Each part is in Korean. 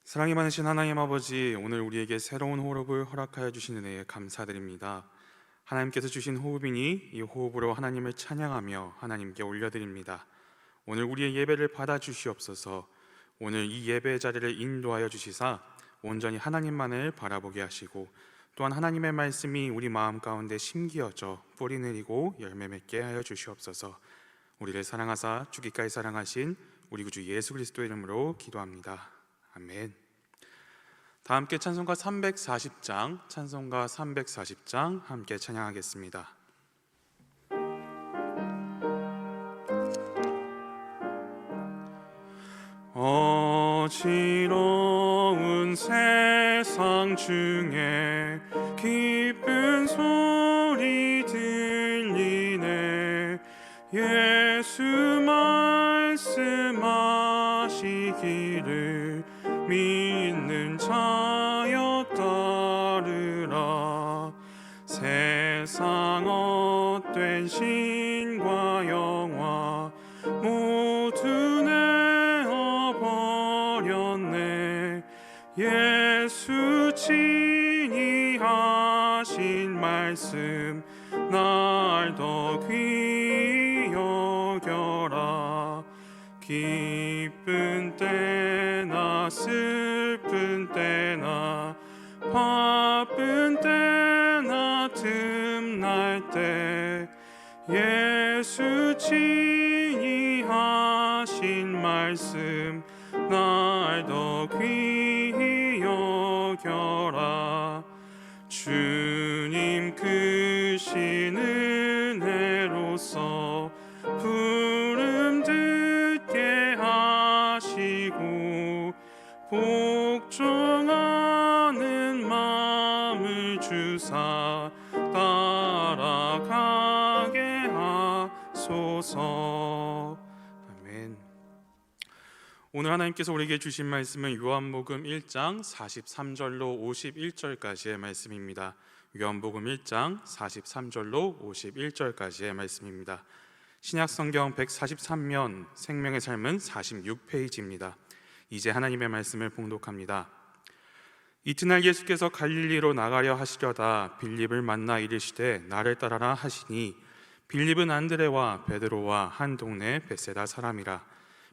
사랑이 많으신 하나님 아버지, 오늘 우리에게 새로운 호흡을 허락하여 주신 은혜에 감사드립니다. 하나님께서 주신 호흡이니 이 호흡으로 하나님을 찬양하며 하나님께 올려드립니다. 오늘 우리의 예배를 받아주시옵소서. 오늘 이 예배의 자리를 인도하여 주시사 온전히 하나님만을 바라보게 하시고, 또한 하나님의 말씀이 우리 마음 가운데 심기어져 뿌리 내리고 열매 맺게 하여 주시옵소서. 우리를 사랑하사 주기까지 사랑하신 우리 구주 예수 그리스도의 이름으로 기도합니다. 아멘. 다 함께 찬송가 340장 함께 찬양하겠습니다. 어지러운 세상 중에 기쁜 소리 들리네. 예수 말씀하시기를 믿는 자여 따르라. 세상 헛된 신과 영화 모두 내어버렸네. 예수 친히 하신 말씀 날 더 귀히 여겨라. 기쁜 때나 슬픈 때나 바쁜 때나 틈날 때 예수 친히 하신 말씀 날 더 귀히 여겨라. 주님 크신 은혜로서 부름 듣게 하시고 복종하는 마음을 주사 따라가게 하소서. 아멘. 오늘 하나님께서 우리에게 주신 말씀은 요한복음 1장 43절로 51절까지의 말씀입니다. 요한복음 1장 43절로 51절까지의 말씀입니다. 신약성경 143면 생명의 삶은 46페이지입니다. 이제 하나님의 말씀을 봉독합니다. 이튿날 예수께서 갈릴리로 나가려 하시려다 빌립을 만나 이르시되 나를 따라라 하시니, 빌립은 안드레와 베드로와 한 동네 벳세다 사람이라.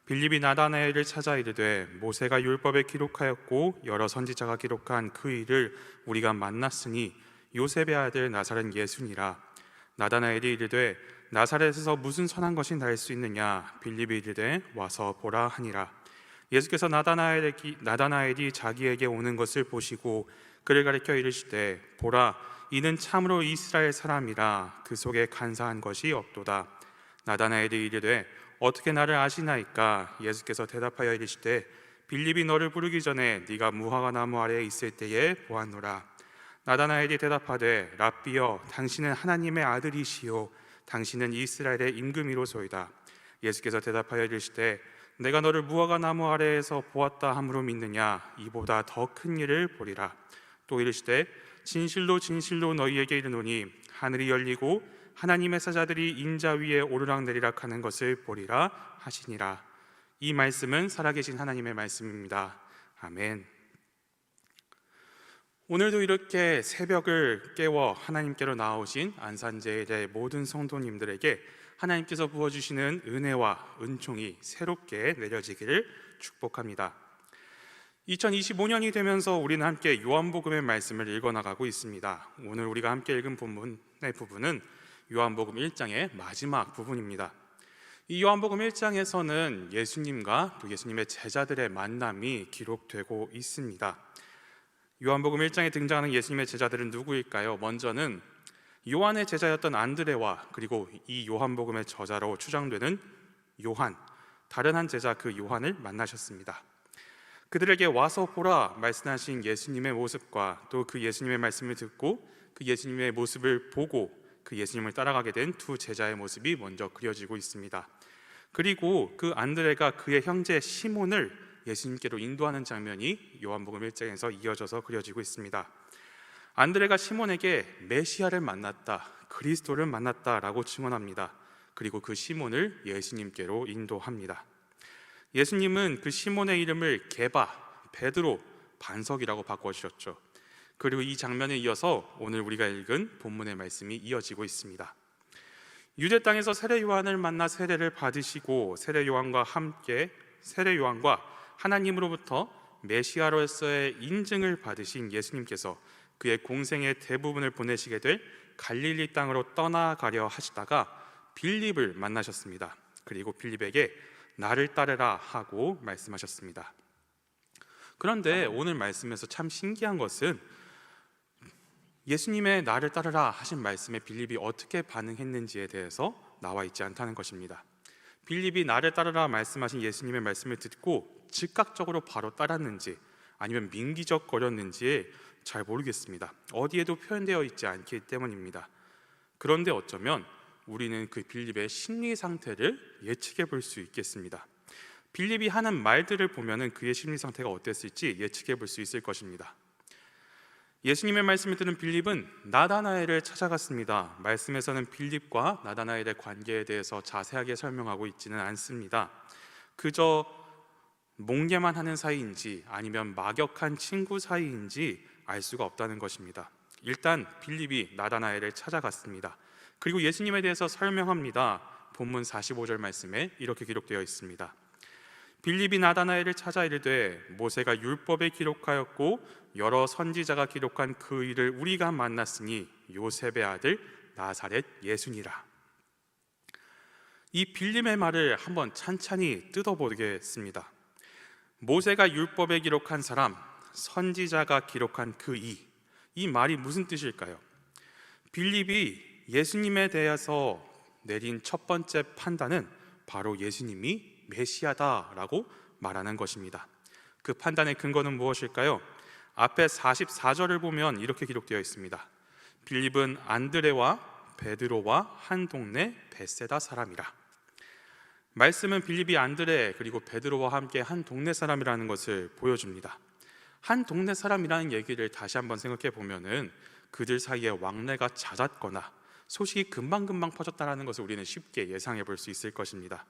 빌립이 나다나엘을 찾아 이르되 모세가 율법에 기록하였고 여러 선지자가 기록한 그 일을 우리가 만났으니 요셉의 아들 나사렛 예수니라. 나다나엘이 이르되 나사렛에서 무슨 선한 것이 날 수 있느냐. 빌립이 이르되 와서 보라 하니라. 예수께서 나다나엘이 자기에게 오는 것을 보시고 그를 가리켜 이르시되 보라, 이는 참으로 이스라엘 사람이라. 그 속에 간사한 것이 없도다. 나다나엘이 이르되 어떻게 나를 아시나이까. 예수께서 대답하여 이르시되 빌립이 너를 부르기 전에 네가 무화과 나무 아래에 있을 때에 보았노라. 나다나엘이 대답하되 랍비여, 당신은 하나님의 아들이시요 당신은 이스라엘의 임금이로소이다. 예수께서 대답하여 이르시되 내가 너를 무화과 나무 아래에서 보았다 함으로 믿느냐. 이보다 더 큰 일을 보리라. 또 이르시되 진실로 진실로 너희에게 이르노니 하늘이 열리고 하나님의 사자들이 인자 위에 오르락내리락 하는 것을 보리라 하시니라. 이 말씀은 살아계신 하나님의 말씀입니다. 아멘. 오늘도 이렇게 새벽을 깨워 하나님께로 나오신 안산제일의 모든 성도님들에게 하나님께서 부어주시는 은혜와 은총이 새롭게 내려지기를 축복합니다. 2025년이 되면서 우리는 함께 요한복음의 말씀을 읽어나가고 있습니다. 오늘 우리가 함께 읽은 본문의 부분은 요한복음 1장의 마지막 부분입니다. 이 요한복음 1장에서는 예수님과 또 예수님의 제자들의 만남이 기록되고 있습니다. 요한복음 1장에 등장하는 예수님의 제자들은 누구일까요? 먼저는 요한의 제자였던 안드레와 그리고 이 요한복음의 저자로 추정되는 요한, 다른 한 제자 그 요한을 만나셨습니다. 그들에게 와서 보라 말씀하신 예수님의 모습과 또 그 예수님의 말씀을 듣고 그 예수님의 모습을 보고 그 예수님을 따라가게 된 두 제자의 모습이 먼저 그려지고 있습니다. 그리고 그 안드레가 그의 형제 시몬을 예수님께로 인도하는 장면이 요한복음 1장에서 이어져서 그려지고 있습니다. 안드레가 시몬에게 메시아를 만났다, 그리스도를 만났다라고 증언합니다. 그리고 그 시몬을 예수님께로 인도합니다. 예수님은 그 시몬의 이름을 게바, 베드로, 반석이라고 바꿔주셨죠. 그리고 이 장면에 이어서 오늘 우리가 읽은 본문의 말씀이 이어지고 있습니다. 유대 땅에서 세례 요한을 만나 세례를 받으시고 세례 요한과 하나님으로부터 메시아로서의 인증을 받으신 예수님께서 그의 공생의 대부분을 보내시게 될 갈릴리 땅으로 떠나가려 하시다가 빌립을 만나셨습니다. 그리고 빌립에게 나를 따르라 하고 말씀하셨습니다. 그런데 오늘 말씀에서 참 신기한 것은 예수님의 나를 따르라 하신 말씀에 빌립이 어떻게 반응했는지에 대해서 나와 있지 않다는 것입니다. 빌립이 나를 따르라 말씀하신 예수님의 말씀을 듣고 즉각적으로 바로 따랐는지 아니면 민기적거렸는지 잘 모르겠습니다. 어디에도 표현되어 있지 않기 때문입니다. 그런데 어쩌면 우리는 그 빌립의 심리 상태를 예측해 볼 수 있겠습니다. 빌립이 하는 말들을 보면 그의 심리 상태가 어땠을지 예측해 볼 수 있을 것입니다. 예수님의 말씀을 들은 빌립은 나다나엘을 찾아갔습니다. 말씀에서는 빌립과 나다나엘의 관계에 대해서 자세하게 설명하고 있지는 않습니다. 그저 몽개만 하는 사이인지 아니면 막역한 친구 사이인지 알 수가 없다는 것입니다. 일단 빌립이 나다나엘을 찾아갔습니다. 그리고 예수님에 대해서 설명합니다. 본문 45절 말씀에 이렇게 기록되어 있습니다. 빌립이 나다나엘을 찾아 이르되 모세가 율법에 기록하였고 여러 선지자가 기록한 그 일을 우리가 만났으니 요셉의 아들 나사렛 예수니라. 이 빌립의 말을 한번 찬찬히 뜯어보겠습니다. 모세가 율법에 기록한 사람, 선지자가 기록한 그 이 말이 무슨 뜻일까요? 빌립이 예수님에 대해서 내린 첫 번째 판단은 바로 예수님이 메시아다라고 말하는 것입니다. 그 판단의 근거는 무엇일까요? 앞에 44절을 보면 이렇게 기록되어 있습니다. 빌립은 안드레와 베드로와 한 동네 베세다 사람이라. 말씀은 빌립이 안드레 그리고 베드로와 함께 한 동네 사람이라는 것을 보여줍니다. 한 동네 사람이라는 얘기를 다시 한번 생각해 보면은 그들 사이에 왕래가 잦았거나 소식이 금방금방 퍼졌다는 것을 우리는 쉽게 예상해 볼 수 있을 것입니다.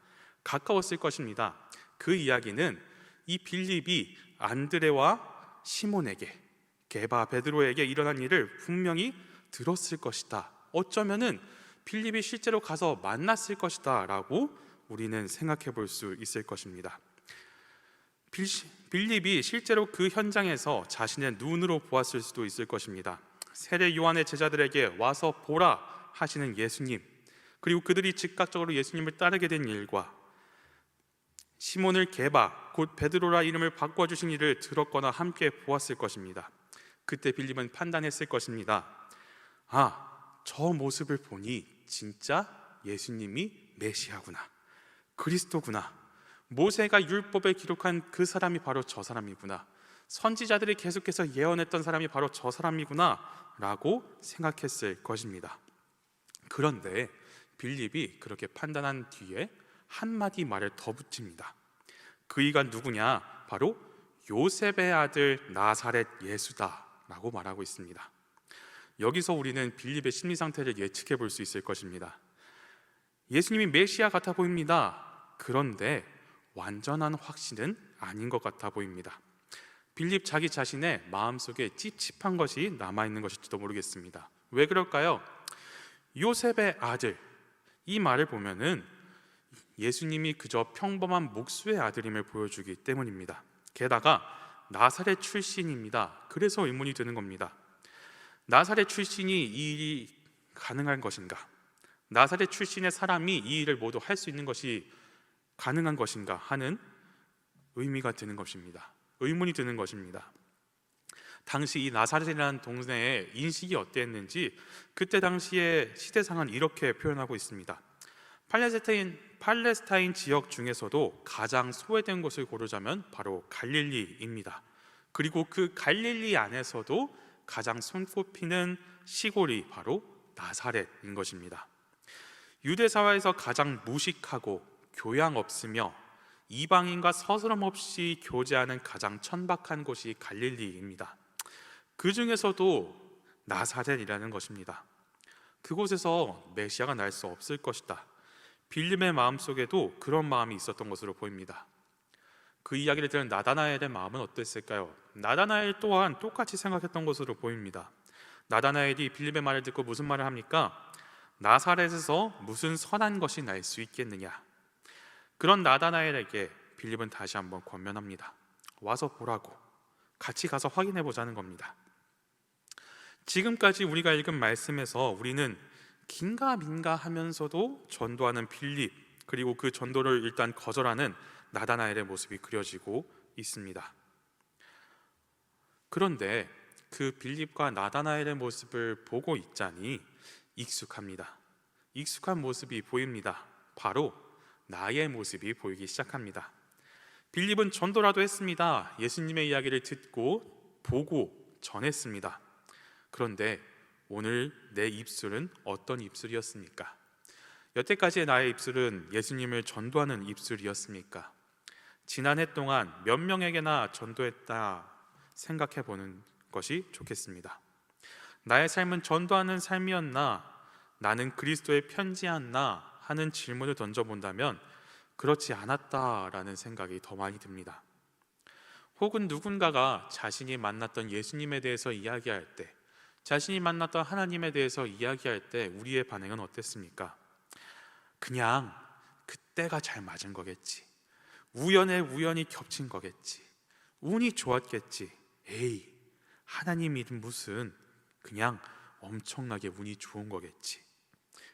가까웠을 것입니다. 그 이야기는 이 빌립이 안드레와 시몬에게, 게바 베드로에게 일어난 일을 분명히 들었을 것이다. 어쩌면은 빌립이 실제로 가서 만났을 것이다 라고 우리는 생각해 볼 수 있을 것입니다. 빌립이 실제로 그 현장에서 자신의 눈으로 보았을 수도 있을 것입니다. 세례 요한의 제자들에게 와서 보라 하시는 예수님, 그리고 그들이 즉각적으로 예수님을 따르게 된 일과 시몬을 게바 곧 베드로라 이름을 바꿔주신 일을 들었거나 함께 보았을 것입니다. 그때 빌립은 판단했을 것입니다. 저 모습을 보니 진짜 예수님이 메시아구나, 그리스도구나, 모세가 율법에 기록한 그 사람이 바로 저 사람이구나, 선지자들이 계속해서 예언했던 사람이 바로 저 사람이구나 라고 생각했을 것입니다. 그런데 빌립이 그렇게 판단한 뒤에 한마디 말을 더 붙입니다. 그이가 누구냐? 바로 요셉의 아들 나사렛 예수다 라고 말하고 있습니다. 여기서 우리는 빌립의 심리 상태를 예측해 볼 수 있을 것입니다. 예수님이 메시아 같아 보입니다. 그런데 완전한 확신은 아닌 것 같아 보입니다. 빌립 자기 자신의 마음속에 찝찝한 것이 남아있는 것일지도 모르겠습니다. 왜 그럴까요? 요셉의 아들, 이 말을 보면은 예수님이 그저 평범한 목수의 아들임을 보여주기 때문입니다. 게다가 나사렛 출신입니다. 그래서 의문이 드는 겁니다. 나사렛 출신이 이 일이 가능한 것인가? 나사렛 출신의 사람이 이 일을 모두 할 수 있는 것이 가능한 것인가 하는 의미가 드는 것입니다. 의문이 드는 것입니다. 당시 이 나사렛이라는 동네의 인식이 어땠는지 그때 당시의 시대상은 이렇게 표현하고 있습니다. 팔레스타인 지역 중에서도 가장 소외된 곳을 고르자면 바로 갈릴리입니다. 그리고 그 갈릴리 안에서도 가장 손꼽히는 시골이 바로 나사렛인 것입니다. 유대사회에서 가장 무식하고 교양 없으며 이방인과 서스럼 없이 교제하는 가장 천박한 곳이 갈릴리입니다. 그 중에서도 나사렛이라는 것입니다. 그곳에서 메시아가 날 수 없을 것이다. 빌립의 마음속에도 그런 마음이 있었던 것으로 보입니다. 그 이야기를 들은 나다나엘의 마음은 어땠을까요? 나다나엘 또한 똑같이 생각했던 것으로 보입니다. 나다나엘이 빌립의 말을 듣고 무슨 말을 합니까? 나사렛에서 무슨 선한 것이 날 수 있겠느냐. 그런 나다나엘에게 빌립은 다시 한번 권면합니다. 와서 보라고, 같이 가서 확인해 보자는 겁니다. 지금까지 우리가 읽은 말씀에서 우리는 긴가민가 하면서도 전도하는 빌립, 그리고 그 전도를 일단 거절하는 나다나엘의 모습이 그려지고 있습니다. 그런데 그 빌립과 나다나엘의 모습을 보고 있자니 익숙합니다. 익숙한 모습이 보입니다. 바로 나의 모습이 보이기 시작합니다. 빌립은 전도라도 했습니다. 예수님의 이야기를 듣고 보고 전했습니다. 그런데 오늘 내 입술은 어떤 입술이었습니까? 여태까지의 나의 입술은 예수님을 전도하는 입술이었습니까? 지난해 동안 몇 명에게나 전도했다 생각해 보는 것이 좋겠습니다. 나의 삶은 전도하는 삶이었나? 나는 그리스도의 편지였나? 하는 질문을 던져본다면 그렇지 않았다라는 생각이 더 많이 듭니다. 혹은 누군가가 자신이 만났던 예수님에 대해서 이야기할 때, 자신이 만났던 하나님에 대해서 이야기할 때 우리의 반응은 어땠습니까? 그냥 그때가 잘 맞은 거겠지, 우연에 우연히 겹친 거겠지, 운이 좋았겠지, 에이 하나님 일은 무슨, 그냥 엄청나게 운이 좋은 거겠지,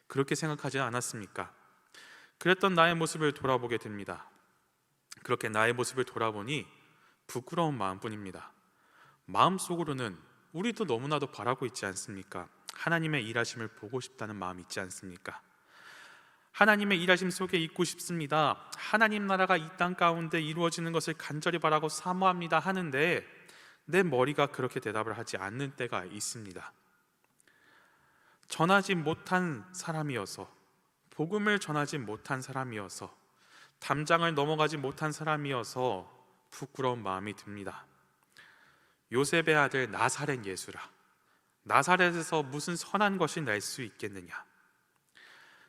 그렇게 생각하지 않았습니까? 그랬던 나의 모습을 돌아보게 됩니다. 그렇게 나의 모습을 돌아보니 부끄러운 마음뿐입니다. 마음속으로는 우리도 너무나도 바라고 있지 않습니까? 하나님의 일하심을 보고 싶다는 마음이 있지 않습니까? 하나님의 일하심 속에 있고 싶습니다. 하나님 나라가 이 땅 가운데 이루어지는 것을 간절히 바라고 사모합니다 하는데 내 머리가 그렇게 대답을 하지 않는 때가 있습니다. 전하지 못한 사람이어서, 복음을 전하지 못한 사람이어서, 담장을 넘어가지 못한 사람이어서 부끄러운 마음이 듭니다. 요셉의 아들 나사렛 예수라, 나사렛에서 무슨 선한 것이 날 수 있겠느냐,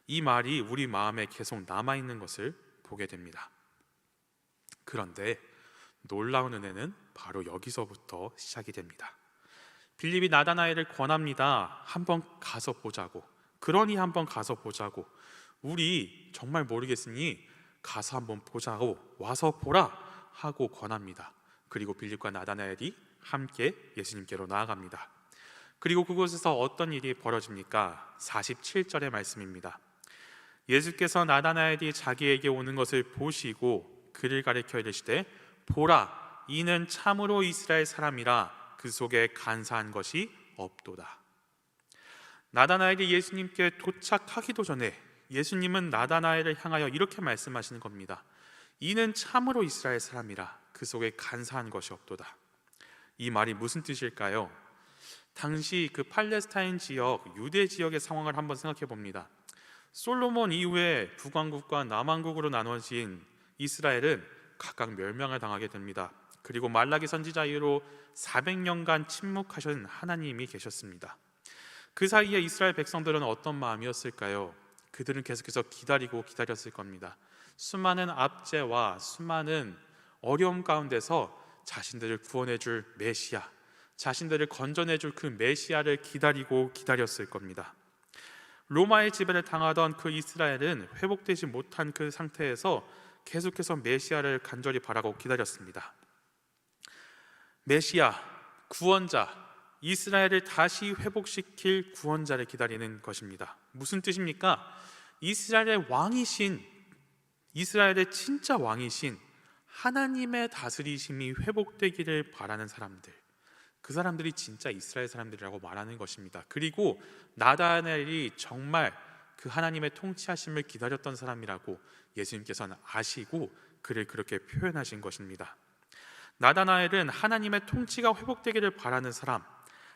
이 말이 우리 마음에 계속 남아있는 것을 보게 됩니다. 그런데 놀라운 은혜는 바로 여기서부터 시작이 됩니다. 빌립이 나다나엘을 권합니다. 한번 가서 보자고. 그러니 한번 가서 보자고. 우리 정말 모르겠으니 가서 한번 보자고, 와서 보라 하고 권합니다. 그리고 빌립과 나다나엘이 함께 예수님께로 나아갑니다. 그리고 그곳에서 어떤 일이 벌어집니까? 47절의 말씀입니다. 예수께서 나다나엘이 자기에게 오는 것을 보시고 그를 가리켜 이르시되 보라, 이는 참으로 이스라엘 사람이라, 그 속에 간사한 것이 없도다. 나다나엘이 예수님께 도착하기도 전에 예수님은 나다나엘을 향하여 이렇게 말씀하시는 겁니다. 이는 참으로 이스라엘 사람이라, 그 속에 간사한 것이 없도다. 이 말이 무슨 뜻일까요? 당시 그 팔레스타인 지역, 유대 지역의 상황을 한번 생각해 봅니다. 솔로몬 이후에 북왕국과 남왕국으로 나눠진 이스라엘은 각각 멸망을 당하게 됩니다. 그리고 말라기 선지자 이후로 400년간 침묵하신 하나님이 계셨습니다. 그 사이에 이스라엘 백성들은 어떤 마음이었을까요? 그들은 계속해서 기다리고 기다렸을 겁니다. 수많은 압제와 수많은 어려움 가운데서 자신들을 구원해 줄 메시아, 자신들을 건져내 줄 그 메시아를 기다리고 기다렸을 겁니다. 로마의 지배를 당하던 그 이스라엘은 회복되지 못한 그 상태에서 계속해서 메시아를 간절히 바라고 기다렸습니다. 메시아, 구원자, 이스라엘을 다시 회복시킬 구원자를 기다리는 것입니다. 무슨 뜻입니까? 이스라엘의 왕이신, 이스라엘의 진짜 왕이신 하나님의 다스리심이 회복되기를 바라는 사람들, 그 사람들이 진짜 이스라엘 사람들이라고 말하는 것입니다. 그리고 나다나엘이 정말 그 하나님의 통치하심을 기다렸던 사람이라고 예수님께서는 아시고 그를 그렇게 표현하신 것입니다. 나다나엘은 하나님의 통치가 회복되기를 바라는 사람,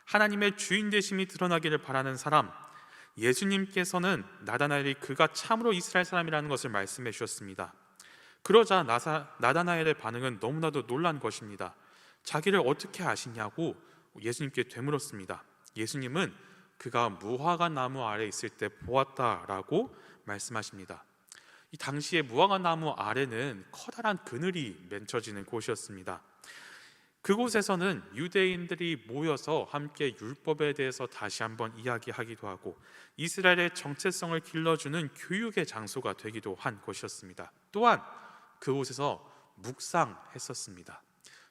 하나님의 주인 되심이 드러나기를 바라는 사람, 예수님께서는 나다나엘이 그가 참으로 이스라엘 사람이라는 것을 말씀해 주셨습니다. 그러자 나다나엘의 반응은 너무나도 놀란 것입니다. 자기를 어떻게 아시냐고 예수님께 되물었습니다. 예수님은 그가 무화과 나무 아래 있을 때 보았다라고 말씀하십니다. 이 당시에 무화과 나무 아래는 커다란 그늘이 맺혀지는 곳이었습니다. 그곳에서는 유대인들이 모여서 함께 율법에 대해서 다시 한번 이야기하기도 하고 이스라엘의 정체성을 길러주는 교육의 장소가 되기도 한 곳이었습니다. 또한 그곳에서 묵상했었습니다.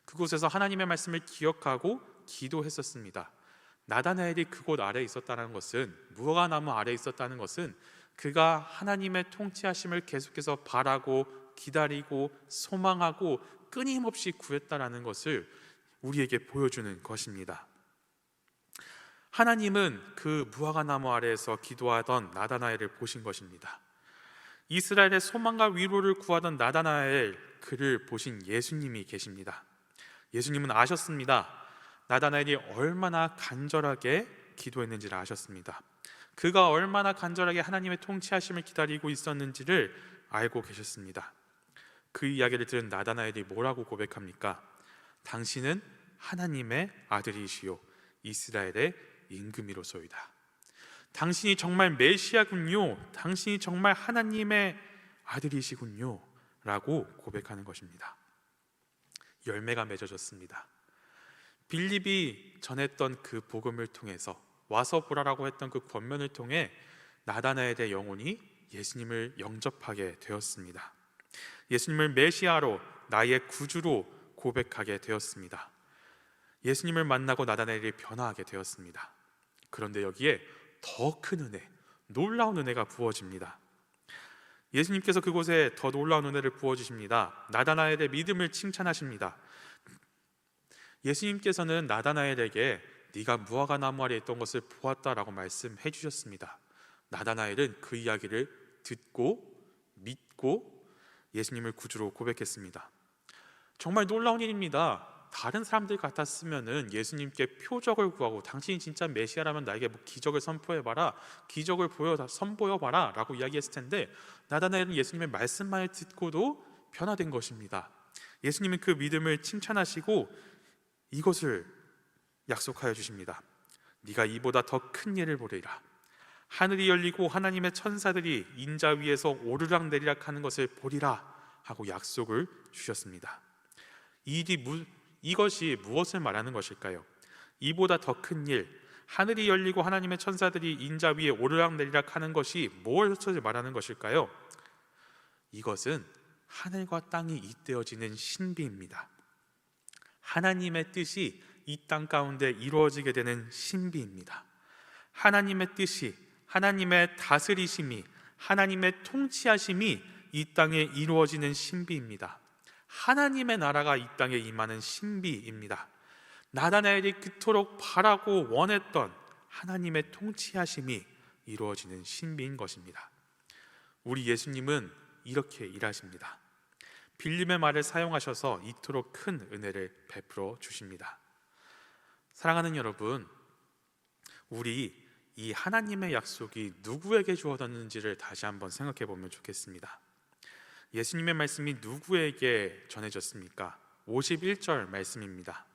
그곳에서 하나님의 말씀을 기억하고 기도했었습니다. 나다나엘이 그곳 아래에 있었다는 것은, 무화과 나무 아래에 있었다는 것은 그가 하나님의 통치하심을 계속해서 바라고 기다리고 소망하고 끊임없이 구했다라는 것을 우리에게 보여주는 것입니다. 하나님은 그 무화과 나무 아래에서 기도하던 나다나엘을 보신 것입니다. 이스라엘의 소망과 위로를 구하던 나다나엘, 그를 보신 예수님이 계십니다. 예수님은 아셨습니다. 나다나엘이 얼마나 간절하게 기도했는지를 아셨습니다. 그가 얼마나 간절하게 하나님의 통치하심을 기다리고 있었는지를 알고 계셨습니다. 그 이야기를 들은 나다나엘이 뭐라고 고백합니까? 당신은 하나님의 아들이시요 이스라엘의 임금이로소이다. 당신이 정말 메시아군요, 당신이 정말 하나님의 아들이시군요 라고 고백하는 것입니다. 열매가 맺어졌습니다. 빌립이 전했던 그 복음을 통해서, 와서 보라라고 했던 그 권면을 통해 나다나엘의 영혼이 예수님을 영접하게 되었습니다. 예수님을 메시아로, 나의 구주로 고백하게 되었습니다. 예수님을 만나고 나다나엘이 변화하게 되었습니다. 그런데 여기에 더 큰 은혜, 놀라운 은혜가 부어집니다. 예수님께서 그곳에 더 놀라운 은혜를 부어주십니다. 나다나엘의 믿음을 칭찬하십니다. 예수님께서는 나다나엘에게 네가 무화과 나무 아래에 있던 것을 보았다라고 말씀해 주셨습니다. 나다나엘은 그 이야기를 듣고 믿고 예수님을 구주로 고백했습니다. 정말 놀라운 일입니다. 다른 사람들 같았으면은 예수님께 표적을 구하고 당신이 진짜 메시아라면 나에게 뭐 기적을 선포해봐라, 기적을 선보여봐라 라고 이야기했을 텐데, 나다나엘은 예수님의 말씀만을 듣고도 변화된 것입니다. 예수님은 그 믿음을 칭찬하시고 이것을 약속하여 주십니다. 네가 이보다 더 큰 일을 보리라. 하늘이 열리고 하나님의 천사들이 인자 위에서 오르락 내리락 하는 것을 보리라 하고 약속을 주셨습니다. 이것이 무엇을 말하는 것일까요? 이보다 더 큰 일, 하늘이 열리고 하나님의 천사들이 인자 위에 오르락 내리락 하는 것이 무엇을 말하는 것일까요? 이것은 하늘과 땅이 잇대어지는 신비입니다. 하나님의 뜻이 이 땅 가운데 이루어지게 되는 신비입니다. 하나님의 뜻이, 하나님의 다스리심이, 하나님의 통치하심이 이 땅에 이루어지는 신비입니다. 하나님의 나라가 이 땅에 임하는 신비입니다. 나다나엘이 그토록 바라고 원했던 하나님의 통치하심이 이루어지는 신비인 것입니다. 우리 예수님은 이렇게 일하십니다. 빌림의 말을 사용하셔서 이토록 큰 은혜를 베풀어 주십니다. 사랑하는 여러분, 우리 이 하나님의 약속이 누구에게 주어졌는지를 다시 한번 생각해 보면 좋겠습니다. 예수님의 말씀이 누구에게 전해졌습니까? 51절 말씀입니다.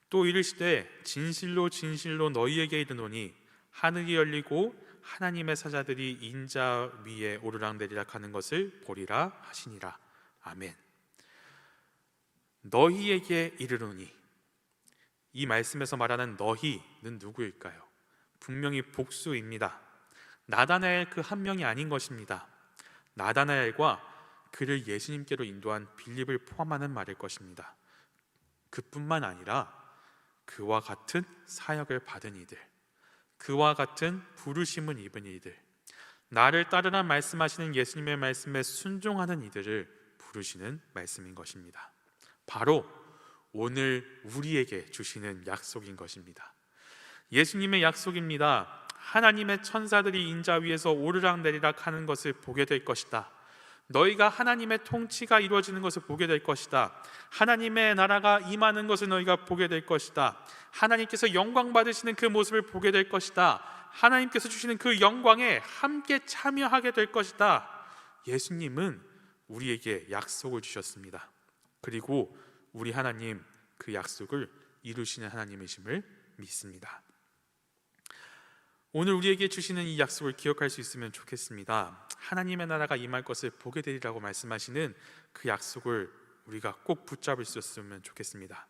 또 이르시되 진실로 진실로 너희에게 이르노니 하늘이 열리고 하나님의 사자들이 인자 위에 오르락내리락 하는 것을 보리라 하시니라. 아멘. 너희에게 이르노니, 이 말씀에서 말하는 너희는 누구일까요? 분명히 복수입니다. 나다나엘 그 한 명이 아닌 것입니다. 나다나엘과 그를 예수님께로 인도한 빌립을 포함하는 말일 것입니다. 그뿐만 아니라 그와 같은 사역을 받은 이들, 그와 같은 부르심을 입은 이들, 나를 따르라 말씀하시는 예수님의 말씀에 순종하는 이들을 부르시는 말씀인 것입니다. 바로 오늘 우리에게 주시는 약속인 것입니다. 예수님의 약속입니다. 하나님의 천사들이 인자 위에서 오르락내리락 하는 것을 보게 될 것이다. 너희가 하나님의 통치가 이루어지는 것을 보게 될 것이다. 하나님의 나라가 임하는 것을 너희가 보게 될 것이다. 하나님께서 영광 받으시는 그 모습을 보게 될 것이다. 하나님께서 주시는 그 영광에 함께 참여하게 될 것이다. 예수님은 우리에게 약속을 주셨습니다. 그리고 우리 하나님, 그 약속을 이루시는 하나님이심을 믿습니다. 오늘 우리에게 주시는 이 약속을 기억할 수 있으면 좋겠습니다. 하나님의 나라가 임할 것을 보게 되리라고 말씀하시는 그 약속을 우리가 꼭 붙잡을 수 있었으면 좋겠습니다.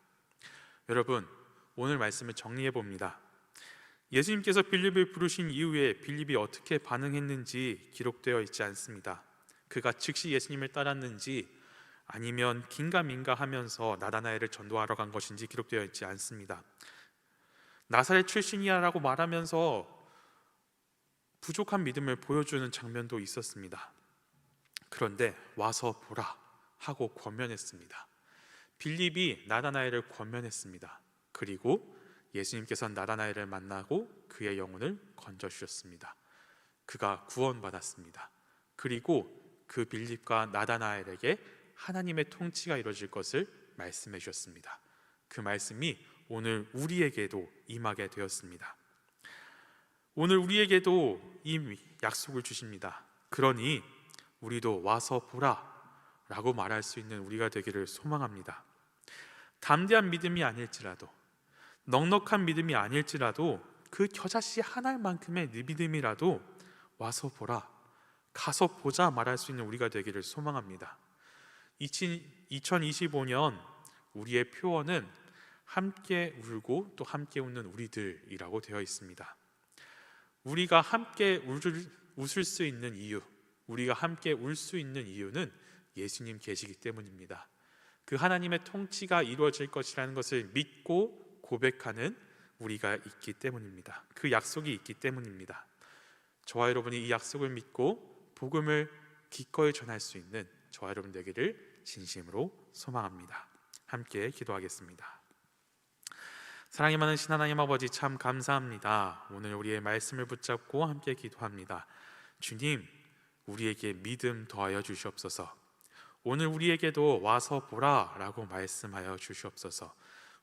여러분, 오늘 말씀을 정리해 봅니다. 예수님께서 빌립을 부르신 이후에 빌립이 어떻게 반응했는지 기록되어 있지 않습니다. 그가 즉시 예수님을 따랐는지 아니면 긴가민가 하면서 나다나엘을 전도하러 간 것인지 기록되어 있지 않습니다. 나사렛 출신이야라고 말하면서 부족한 믿음을 보여주는 장면도 있었습니다. 그런데 와서 보라 하고 권면했습니다. 빌립이 나다나엘을 권면했습니다. 그리고 예수님께서 나다나엘을 만나고 그의 영혼을 건져주셨습니다. 그가 구원받았습니다. 그리고 그 빌립과 나다나엘에게 하나님의 통치가 이루어질 것을 말씀해 주셨습니다. 그 말씀이 오늘 우리에게도 임하게 되었습니다. 오늘 우리에게도 이 약속을 주십니다. 그러니 우리도 와서 보라 라고 말할 수 있는 우리가 되기를 소망합니다. 담대한 믿음이 아닐지라도, 넉넉한 믿음이 아닐지라도, 그 겨자씨 한 알만큼의 믿음이라도 와서 보라, 가서 보자 말할 수 있는 우리가 되기를 소망합니다. 2025년 우리의 표어는 함께 울고 또 함께 웃는 우리들이라고 되어 있습니다. 우리가 함께 웃을 수 있는 이유, 우리가 함께 울 수 있는 이유는 예수님 계시기 때문입니다. 그 하나님의 통치가 이루어질 것이라는 것을 믿고 고백하는 우리가 있기 때문입니다. 그 약속이 있기 때문입니다. 저와 여러분이 이 약속을 믿고 복음을 기꺼이 전할 수 있는 저와 여러분 되기를 진심으로 소망합니다. 함께 기도하겠습니다. 사랑이 많은 신하나님 아버지, 참 감사합니다. 오늘 우리의 말씀을 붙잡고 함께 기도합니다. 주님, 우리에게 믿음 더하여 주시옵소서. 오늘 우리에게도 와서 보라 라고 말씀하여 주시옵소서.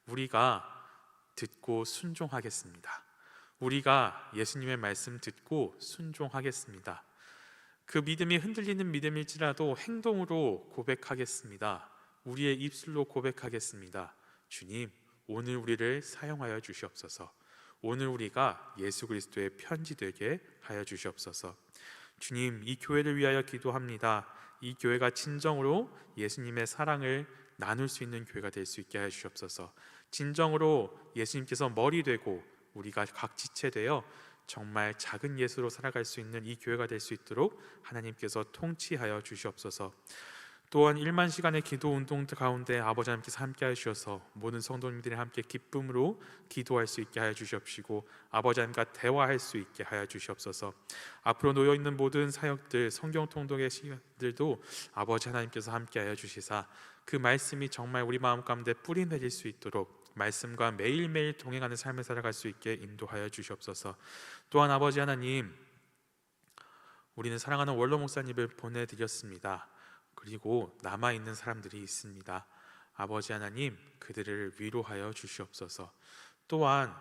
우리가 듣고 순종하겠습니다. 우리가 예수님의 말씀 듣고 순종하겠습니다. 그 믿음이 흔들리는 믿음일지라도 행동으로 고백하겠습니다. 우리의 입술로 고백하겠습니다. 주님, 오늘 우리를 사용하여 주시옵소서. 오늘 우리가 예수 그리스도의 편지 되게 하여 주시옵소서. 주님, 이 교회를 위하여 기도합니다. 이 교회가 진정으로 예수님의 사랑을 나눌 수 있는 교회가 될 수 있게 하여 주시옵소서. 진정으로 예수님께서 머리 되고 우리가 각 지체 되어 정말 작은 예수로 살아갈 수 있는 이 교회가 될 수 있도록 하나님께서 통치하여 주시옵소서. 또한 1만 시간의 기도 운동 가운데 아버지 하나님께서 함께 하셔서 모든 성도님들이 함께 기쁨으로 기도할 수 있게 하여 주시옵시고 아버지 하나님과 대화할 수 있게 하여 주시옵소서. 앞으로 놓여있는 모든 사역들, 성경 통독의 시간들도 아버지 하나님께서 함께 하여 주시사 그 말씀이 정말 우리 마음 가운데 뿌리 내릴 수 있도록 말씀과 매일매일 동행하는 삶을 살아갈 수 있게 인도하여 주시옵소서. 또한 아버지 하나님, 우리는 사랑하는 원로 목사님을 보내드렸습니다. 그리고 남아있는 사람들이 있습니다. 아버지 하나님, 그들을 위로하여 주시옵소서. 또한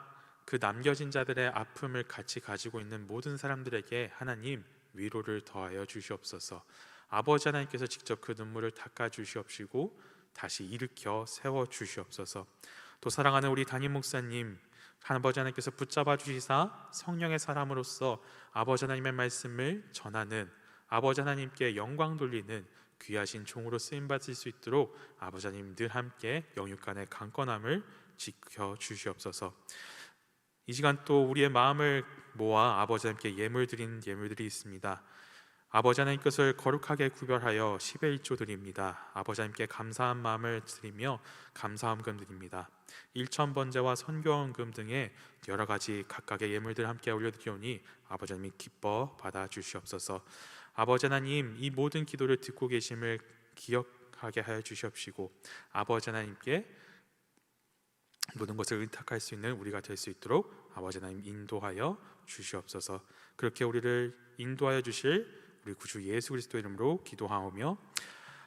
그 남겨진 자들의 아픔을 같이 가지고 있는 모든 사람들에게 하나님 위로를 더하여 주시옵소서. 아버지 하나님께서 직접 그 눈물을 닦아 주시옵시고 다시 일으켜 세워 주시옵소서. 또 사랑하는 우리 담임 목사님, 아버지 하나님께서 붙잡아 주시사 성령의 사람으로서 아버지 하나님의 말씀을 전하는, 아버지 하나님께 영광 돌리는 귀하신 종으로 쓰임받을 수 있도록 아버지 하나님 늘 함께 영육간의 강건함을 지켜 주시옵소서. 이 시간 또 우리의 마음을 모아 아버지 하나님께 예물 드리는 예물들이 있습니다. 아버지 하나님 것을 거룩하게 구별하여 10의 1조 드립니다. 아버지 하나님께 감사한 마음을 드리며 감사함금 드립니다. 1,000번제와 선교헌금 등의 여러 가지 각각의 예물들 함께 올려드리오니 아버지 하나님 기뻐 받아주시옵소서. 아버지 하나님, 이 모든 기도를 듣고 계심을 기억하게 하여 주시옵시고 아버지 하나님께 모든 것을 의탁할 수 있는 우리가 될 수 있도록 아버지 하나님 인도하여 주시옵소서. 그렇게 우리를 인도하여 주실 우리 구주 예수 그리스도 이름으로 기도하오며,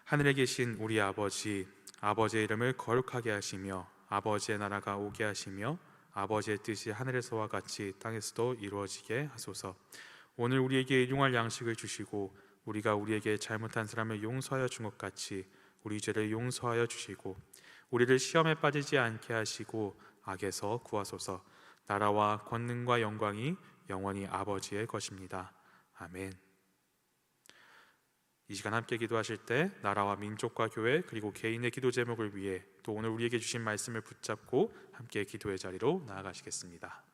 하늘에 계신 우리 아버지, 아버지의 이름을 거룩하게 하시며 아버지의 나라가 오게 하시며 아버지의 뜻이 하늘에서와 같이 땅에서도 이루어지게 하소서. 오늘 우리에게 일용할 양식을 주시고 우리가 우리에게 잘못한 사람을 용서하여 준 것 같이 우리 죄를 용서하여 주시고 우리를 시험에 빠지지 않게 하시고 악에서 구하소서. 나라와 권능과 영광이 영원히 아버지의 것입니다. 아멘. 이 시간 함께 기도하실 때 나라와 민족과 교회 그리고 개인의 기도 제목을 위해 또 오늘 우리에게 주신 말씀을 붙잡고 함께 기도의 자리로 나아가시겠습니다.